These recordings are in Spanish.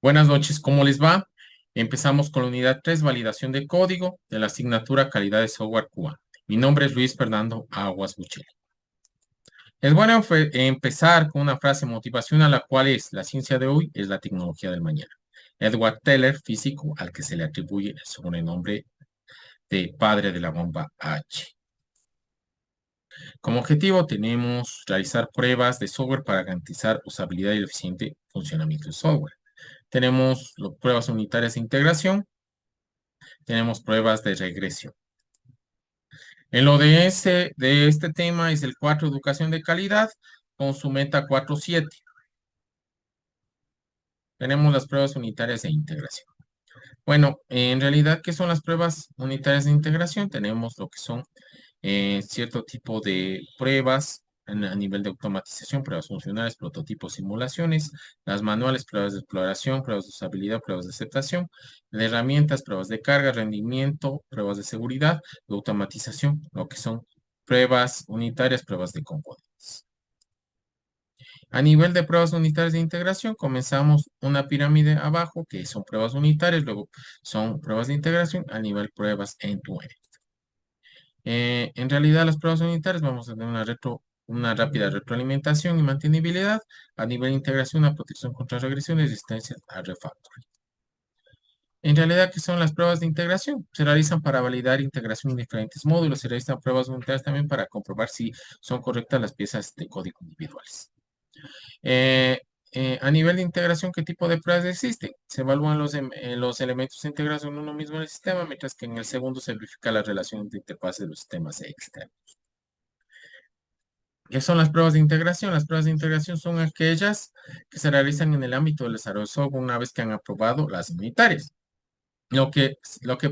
Buenas noches, ¿cómo les va? Empezamos con la unidad 3, validación de código de la asignatura Calidad de Software Cuba. Mi nombre es Luis Fernando Aguas Buchel. Es bueno empezar con una frase motivacional, la cual es: la ciencia de hoy es la tecnología del mañana. Edward Teller, físico, al que se le atribuye el sobrenombre de padre de la bomba H. Como objetivo tenemos realizar pruebas de software para garantizar usabilidad y el eficiente funcionamiento del software. Tenemos pruebas unitarias de integración, tenemos pruebas de regresión. En lo de este tema es el 4, educación de calidad, con su meta 4.7. Tenemos las pruebas unitarias de integración. Bueno, en realidad, ¿qué son las pruebas unitarias de integración? Tenemos lo que son cierto tipo de pruebas a nivel de automatización, pruebas funcionales, prototipos, simulaciones, las manuales, pruebas de exploración, pruebas de usabilidad, pruebas de aceptación, de herramientas, pruebas de carga, rendimiento, pruebas de seguridad, de automatización, lo que son pruebas unitarias, pruebas de componentes. A nivel de pruebas unitarias de integración, comenzamos una pirámide abajo, que son pruebas unitarias, luego son pruebas de integración, a nivel pruebas end-to-end. En realidad, las pruebas unitarias vamos a tener una rápida retroalimentación y mantenibilidad. A nivel de integración, una protección contra regresiones y resistencia a refactoring. En realidad, ¿qué son las pruebas de integración? Se realizan para validar integración en diferentes módulos. Se realizan pruebas unitarias también para comprobar si son correctas las piezas de código individuales. Eh, a nivel de integración, ¿qué tipo de pruebas existen? Se evalúan los elementos de integración en uno mismo en el sistema, mientras que en el segundo se verifica la relación de interfaces de los sistemas externos. ¿Qué son las pruebas de integración? Las pruebas de integración son aquellas que se realizan en el ámbito del desarrollo de software una vez que han aprobado las unitarias. Lo que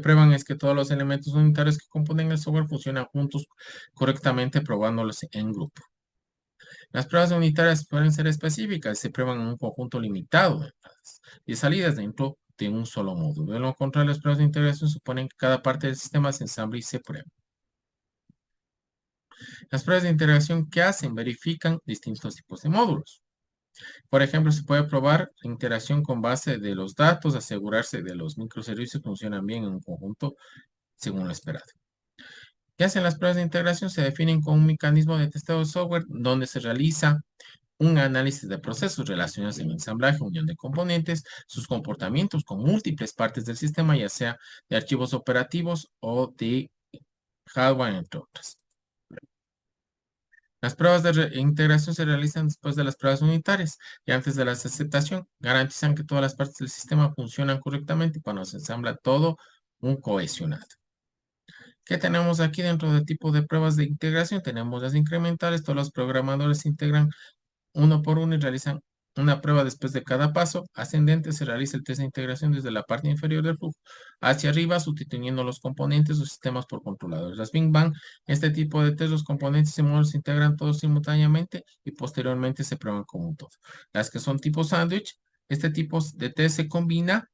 prueban es que todos los elementos unitarios que componen el software funcionan juntos correctamente, probándolos en grupo. Las pruebas unitarias pueden ser específicas, se prueban en un conjunto limitado de entradas y salidas dentro de un solo módulo. De lo contrario, las pruebas de integración suponen que cada parte del sistema se ensambla y se prueba. Las pruebas de integración, ¿qué hacen? Verifican distintos tipos de módulos. Por ejemplo, se puede probar la interacción con base de los datos, asegurarse de los microservicios funcionan bien en un conjunto según lo esperado. ¿Qué hacen las pruebas de integración? Se definen con un mecanismo de testeo de software donde se realiza un análisis de procesos relacionados en ensamblaje, unión de componentes, sus comportamientos con múltiples partes del sistema, ya sea de archivos operativos o de hardware, entre otras. Las pruebas de integración se realizan después de las pruebas unitarias y antes de la aceptación. Garantizan que todas las partes del sistema funcionan correctamente cuando se ensambla todo un cohesionado. ¿Qué tenemos aquí dentro del tipo de pruebas de integración? Tenemos las incrementales. Todos los programadores se integran uno por uno y realizan una prueba después de cada paso. Ascendente, se realiza el test de integración desde la parte inferior del flujo hacia arriba, sustituyendo los componentes o sistemas por controladores. Las Big Bang, este tipo de test, los componentes y módulos se integran todos simultáneamente y posteriormente se prueban como un todo. Las que son tipo sándwich, este tipo de test se combina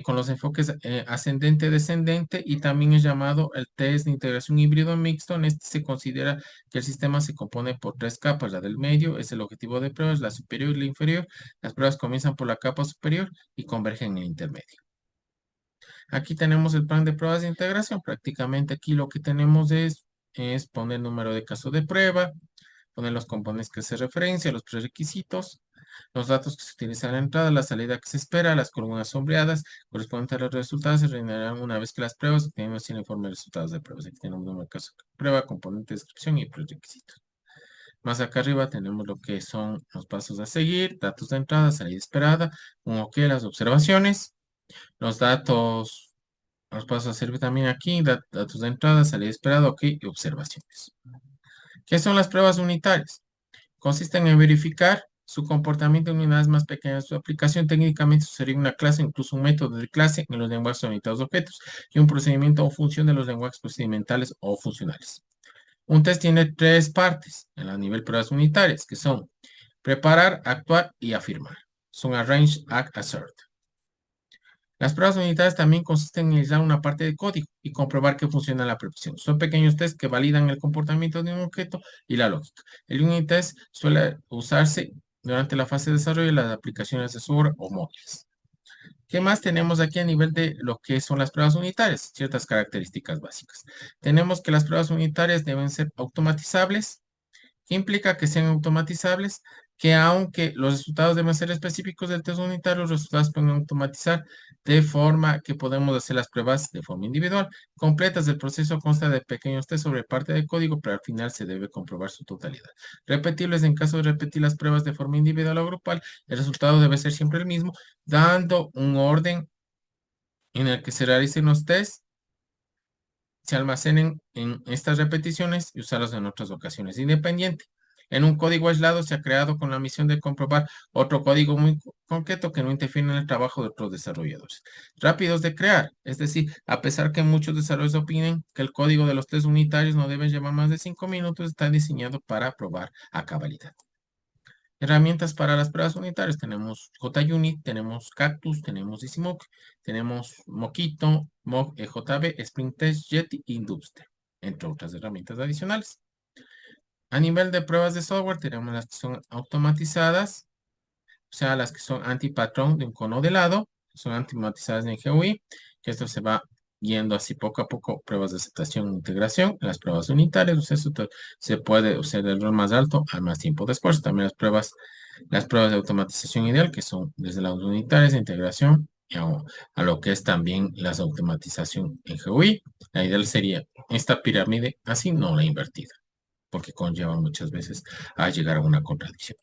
con los enfoques ascendente-descendente y también es llamado el test de integración híbrido mixto. En este se considera que el sistema se compone por tres capas. La del medio es el objetivo de pruebas, la superior y la inferior. Las pruebas comienzan por la capa superior y convergen en el intermedio. Aquí tenemos el plan de pruebas de integración. Prácticamente aquí lo que tenemos es poner el número de casos de prueba, poner los componentes que se referencia, los prerequisitos, los datos que se utilizan en la entrada, la salida que se espera, las columnas sombreadas correspondientes a los resultados se rellenarán una vez que las pruebas obtenemos el informe de resultados de pruebas. Aquí tenemos un número de casos de prueba, componente de descripción y prerequisitos. Más acá arriba tenemos lo que son los pasos a seguir, datos de entrada, salida esperada, un OK, las observaciones, los datos, los pasos a seguir también aquí, datos de entrada, salida esperada, OK y observaciones. ¿Qué son las pruebas unitarias? Consisten en verificar su comportamiento en unidades más pequeñas. Su aplicación técnicamente sería una clase, incluso un método de clase en los lenguajes orientados a objetos y un procedimiento o función de los lenguajes procedimentales o funcionales. Un test tiene tres partes en la nivel pruebas unitarias, que son preparar, actuar y afirmar. Son arrange, act, assert. Las pruebas unitarias también consisten en aislar una parte de código y comprobar que funciona la predicción. Son pequeños tests que validan el comportamiento de un objeto y la lógica. El unit test suele usarse durante la fase de desarrollo de las aplicaciones de software o móviles. ¿Qué más tenemos aquí a nivel de lo que son las pruebas unitarias? Ciertas características básicas. Tenemos que las pruebas unitarias deben ser automatizables. ¿Qué implica que sean automatizables? Que aunque los resultados deben ser específicos del test unitario, los resultados pueden automatizar de forma que podemos hacer las pruebas de forma individual. Completas, el proceso consta de pequeños test sobre parte del código, pero al final se debe comprobar su totalidad. Repetibles, en caso de repetir las pruebas de forma individual o grupal, el resultado debe ser siempre el mismo, dando un orden en el que se realicen los tests, se almacenen en estas repeticiones y usarlos en otras ocasiones. Independiente. En un código aislado se ha creado con la misión de comprobar otro código muy concreto que no interfiere en el trabajo de otros desarrolladores. Rápidos de crear, es decir, a pesar que muchos desarrolladores opinen que el código de los test unitarios no debe llevar más de 5 minutos, está diseñado para probar a cabalidad. Herramientas para las pruebas unitarias. Tenemos JUnit, tenemos Cactus, tenemos EasyMock, tenemos Mockito, Mock EJB, Spring Test, Jetty y Dubster, entre otras herramientas adicionales. A nivel de pruebas de software, tenemos las que son automatizadas, o sea, las que son antipatrón de un cono de lado, son automatizadas en GUI, que esto se va yendo así poco a poco, pruebas de aceptación e integración, las pruebas unitarias, o sea, esto se puede usar del rol más alto al más tiempo de esfuerzo. También las pruebas de automatización ideal, que son desde las unitarias de integración a lo que es también las automatización en GUI. La ideal sería esta pirámide así, no la invertida, porque conlleva muchas veces a llegar a una contradicción.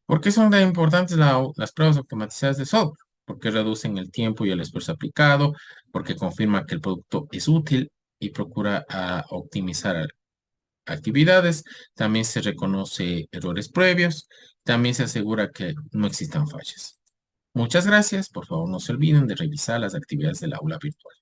¿Por qué son tan importantes las pruebas automatizadas de software? Porque reducen el tiempo y el esfuerzo aplicado, porque confirma que el producto es útil y procura optimizar actividades. También se reconoce errores previos. También se asegura que no existan fallas. Muchas gracias. Por favor, no se olviden de revisar las actividades del aula virtual.